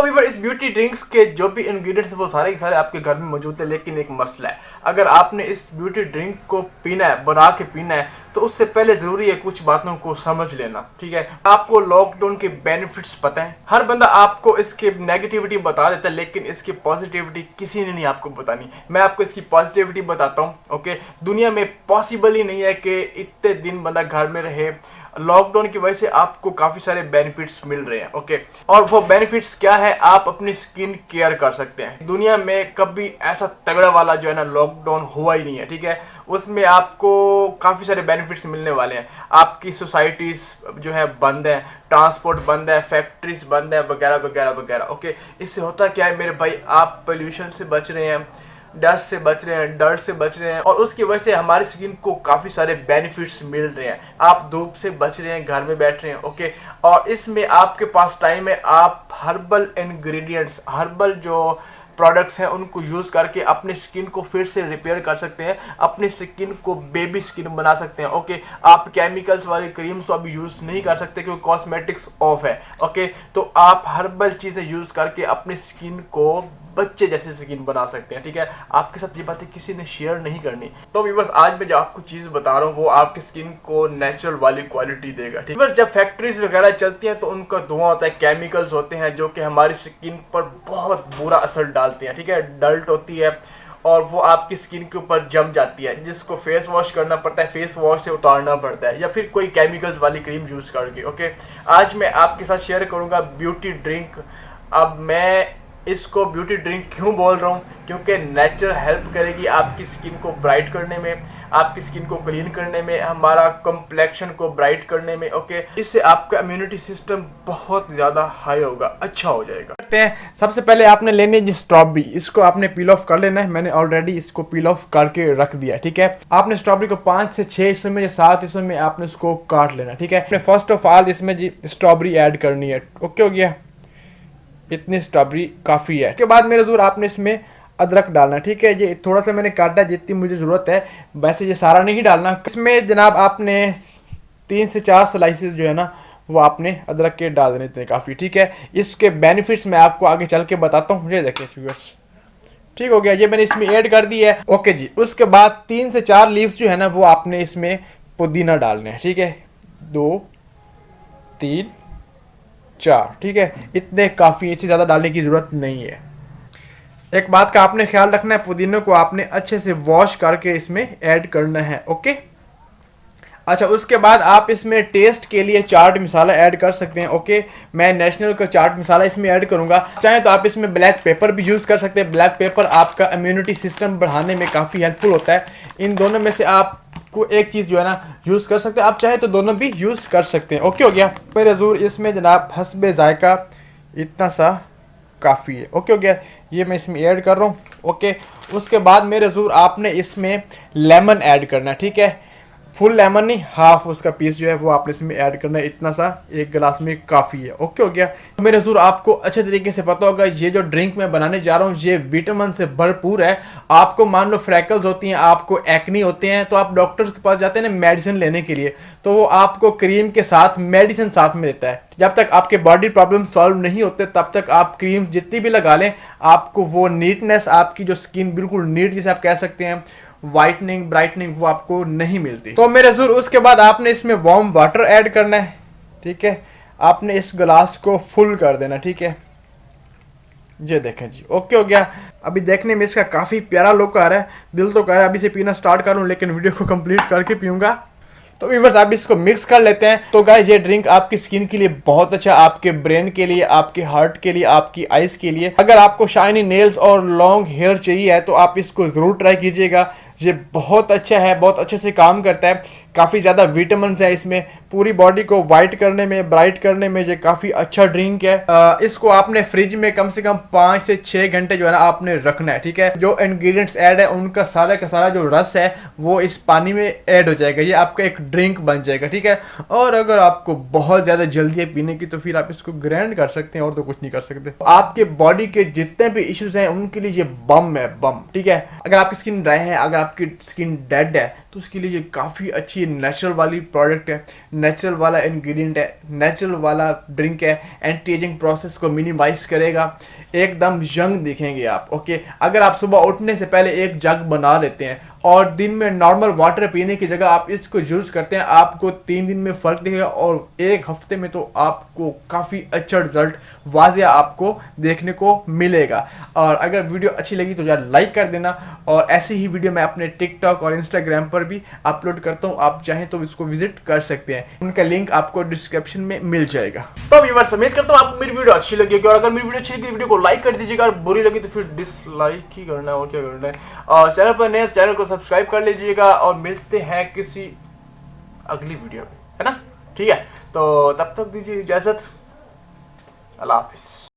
तो व्यूअर, इस beauty drinks के जो भी इंग्रेडिएंट्स हैं वो सारे के सारे आपके घर में मौजूद है, लेकिन एक मसला है। अगर आपने इस ब्यूटी ड्रिंक को पीना है, बना के पीना है, तो उससे पहले जरूरी है कुछ बातों को समझ लेना, ठीक है। आपको लॉकडाउन के बेनिफिट्स पता है, हर बंदा आपको इसके नेगेटिविटी बता देता है, लेकिन इसकी पॉजिटिविटी किसी ने नहीं आपको बतानी। मैं आपको इसकी पॉजिटिविटी बताता हूँ, ओके। दुनिया में पॉसिबल ही नहीं है कि इतने दिन बंदा घर में रहे। लॉकडाउन की वजह से आपको काफी सारे बेनिफिट्स मिल रहे हैं, ओके। और वो बेनिफिट्स क्या है? आप अपनी स्किन केयर कर सकते हैं। दुनिया में कभी ऐसा तगड़ा वाला जो है ना लॉकडाउन हुआ ही नहीं है, ठीक है। उसमें आपको काफी सारे बेनिफिट्स मिलने वाले हैं। आपकी सोसाइटीज जो है बंद है, ट्रांसपोर्ट बंद है, फैक्ट्रीज बंद है, वगैरह वगैरह वगैरह, ओके। इससे होता क्या है मेरे भाई, आप पोल्यूशन से बच रहे हैं, डस्ट से बच रहे हैं, डर्ट से बच रहे हैं, और उसकी वजह से हमारी स्किन को काफी सारे बेनिफिट्स मिल रहे हैं। आप धूप से बच रहे हैं, घर में बैठ रहे हैं, ओके। और इसमें आपके पास टाइम है, आप हर्बल इंग्रेडिएंट्स, हर्बल जो प्रोडक्ट्स हैं उनको यूज़ करके अपनी स्किन को फिर से रिपेयर कर सकते हैं, अपनी स्किन को बेबी स्किन बना सकते हैं, ओके। आप केमिकल्स वाली क्रीम्स तो अभी यूज़ नहीं कर सकते क्योंकि कॉस्मेटिक्स ऑफ है, ओके। तो आप हर्बल चीज़ें यूज़ करके अपनी स्किन को बच्चे जैसे स्किन बना सकते हैं, ठीक है। आपके साथ ये बातें किसी ने शेयर नहीं करनी। तो व्यूअर्स, आज मैं जो आपको चीज़ बता रहा हूँ वो आपकी स्किन को नेचुरल वाली क्वालिटी देगा, ठीक है। जब फैक्ट्रीज वगैरह चलती हैं तो उनका धुआं होता है, केमिकल्स होते हैं जो कि हमारी स्किन पर बहुत बुरा असर डालते हैं, ठीक है। डल्ट होती है और वो आपकी स्किन के ऊपर जम जाती है, जिसको फेस वॉश करना पड़ता है, फेस वॉश से उतारना पड़ता है, या फिर कोई केमिकल्स वाली क्रीम यूज़ करके, ओके। आज मैं आपके साथ शेयर करूँगा ब्यूटी ड्रिंक। अब मैं इसको ब्यूटी ड्रिंक क्यों बोल रहा हूँ? क्योंकि नेचर हेल्प करेगी आपकी स्किन को ब्राइट करने में, आपकी स्किन को क्लीन करने में, हमारा कम्प्लेक्शन को ब्राइट करने में, ओके। इससे आपका इम्यूनिटी सिस्टम बहुत ज़्यादा हाई होगा, अच्छा हो जाएगा। सबसे पहले आपने लेनी है स्ट्रॉबेरी, इसको आपने पील ऑफ कर लेना है। मैंने ऑलरेडी इसको पील ऑफ करके रख दिया, ठीक है। आपने स्ट्रॉबेरी को 5 से 6 हिस्सों में या 7 हिस्सों में आपने इसको काट लेना, ठीक है। फर्स्ट ऑफ ऑल इसमें जी स्ट्रॉबेरी ऐड करनी है, ओके हो गया। इतनी स्ट्रॉबेरी काफ़ी है। उसके बाद मेरे ज़रूर आपने इसमें अदरक डालना, ठीक है। ये थोड़ा सा मैंने काटा जितनी मुझे ज़रूरत है, वैसे ये सारा नहीं डालना। इसमें जनाब आपने 3 से 4 स्लाइसेस जो है ना वो आपने अदरक के डाल देने इतने काफ़ी, ठीक है। इसके बेनिफिट्स मैं आपको आगे चल के बताता हूँ। ये देखिए व्यूअर्स, ठीक हो गया। ये मैंने इसमें ऐड कर दी है, ओके जी। उसके बाद 3 से 4 लीव्स जो है ना वो आपने इसमें पुदीना डालने हैं, ठीक है। 2 3 4, ठीक है। इतने काफ़ी, इससे ज़्यादा डालने की ज़रूरत नहीं है। एक बात का आपने ख्याल रखना है, पुदीने को आपने अच्छे से वॉश करके इसमें ऐड करना है, ओके। अच्छा, उसके बाद आप इसमें टेस्ट के लिए चाट मसाला ऐड कर सकते हैं, ओके। मैं नेशनल का चाट मसाला इसमें ऐड करूंगा। चाहे तो आप इसमें ब्लैक पेपर भी यूज़ कर सकते हैं। ब्लैक पेपर आपका इम्यूनिटी सिस्टम बढ़ाने में काफ़ी हेल्पफुल होता है। इन दोनों में से आपको एक चीज़ जो है ना यूज़ कर सकते हैं, आप चाहे तो दोनों भी यूज़ कर सकते हैं, ओके हो गया। मेरे ज़रूर इसमें जनाब हस्बे जायका इतना सा काफ़ी है, ओके हो गया। ये मैं इसमें ऐड कर रहा हूँ, ओके। उसके बाद मेरे ज़रूर आपने इसमें लेमन ऐड करना है, ठीक है। फुल लेमन नहीं, हाफ उसका पीस जो है वो आपने इसमें ऐड करना है। इतना सा एक गिलास में काफ़ी है, ओके हो गया। तो मेरे ज़रूर आपको अच्छे तरीके से पता होगा ये जो ड्रिंक मैं बनाने जा रहा हूँ ये विटामिन से भरपूर है। आपको मान लो फ्रैकल्स होती हैं, आपको एक्नी होते हैं, तो आप डॉक्टर के पास जाते हैं ना मेडिसिन लेने के लिए, तो वो आपको क्रीम के साथ मेडिसिन साथ में देता है। जब तक आपके बॉडी प्रॉब्लम सॉल्व नहीं होते तब तक आप क्रीम जितनी भी लगा लें, आपको वो नीटनेस, आपकी जो स्किन बिल्कुल नीट जिसे आप कह सकते हैं, वाइटनिंग, ब्राइटनिंग, वो आपको नहीं मिलती। तो मेरे ज़रूर उसके बाद आपने इसमें वार्म वाटर ऐड करना है, ठीक है। आपने इस गिलास को फुल कर देना, ठीक है। ये देखें जी, ओके हो गया। अभी देखने में इसका काफ़ी प्यारा लुक आ रहा है। दिल तो कह रहा है अभी से पीना स्टार्ट कर लूँ, लेकिन वीडियो को कंप्लीट करके पीऊँगा। तो व्यूअर्स, आप इसको मिक्स कर लेते हैं। तो गाइस, ये ड्रिंक आपकी स्किन के लिए बहुत अच्छा, आपके ब्रेन के लिए, आपके हार्ट के लिए, आपकी आइज के लिए। अगर आपको शाइनी नेल्स और लॉन्ग हेयर चाहिए है तो आप इसको ज़रूर ट्राई कीजिएगा। ये बहुत अच्छा है, बहुत अच्छे से काम करता है। काफ़ी ज़्यादा विटामिन है इसमें, पूरी बॉडी को वाइट करने में, ब्राइट करने में ये काफ़ी अच्छा ड्रिंक है। इसको आपने फ्रिज में कम से कम 5 से 6 घंटे जो है ना आपने रखना है, ठीक है। जो इंग्रेडिएंट्स ऐड है उनका सारा का सारा जो रस है वो इस पानी में ऐड हो जाएगा, ये आपका एक ड्रिंक बन जाएगा, ठीक है। और अगर आपको बहुत ज़्यादा जल्दी है पीने की तो फिर आप इसको ग्राइंड कर सकते हैं, और तो कुछ नहीं कर सकते। आपके बॉडी के जितने भी इश्यूज हैं उनके लिए ये बम है, बम, ठीक है। अगर आपकी स्किन ड्राई है, अगर आपकी स्किन डेड है तो उसके लिए ये काफ़ी अच्छी नेचुरल वाली प्रोडक्ट है, नेचुरल वाला इंग्रेडिएंट है, नेचुरल वाला ड्रिंक है, एंटी एजिंग प्रोसेस को मिनिमाइज करेगा, एकदम यंग दिखेंगे आप। ओके, अगर आप सुबह उठने से पहले एक जग बना लेते हैं और दिन में नॉर्मल वाटर पीने की जगह आप इसको यूज़ करते हैं, आपको 3 दिन में फ़र्क दिखेगा और 1 हफ्ते में तो आपको काफ़ी अच्छा रिजल्ट वाज़े आपको देखने को मिलेगा। और अगर वीडियो अच्छी लगी तो यार लाइक कर देना, और ऐसी ही वीडियो मैं अपने टिकटॉक और इंस्टाग्राम पर भी अपलोड करता हूँ, आप चाहें तो इसको विजिट कर सकते हैं, उनका लिंक आपको डिस्क्रिप्शन में मिल जाएगा। तो व्यूअर्स, उम्मीद करता हूँ आपको मेरी वीडियो अच्छी लगी होगी, और अगर मेरी वीडियो अच्छी लगी तो वीडियो को लाइक कर दीजिएगा, और बुरी लगी तो फिर डिसलाइक ही करना है, और क्या करना है। और चैनल पर नए, चैनल को सब्सक्राइब कर लीजिएगा, और मिलते हैं किसी अगली वीडियो में, है ना? ठीक है, तो तब तक दीजिए इजाजत, अल्लाह हाफिज।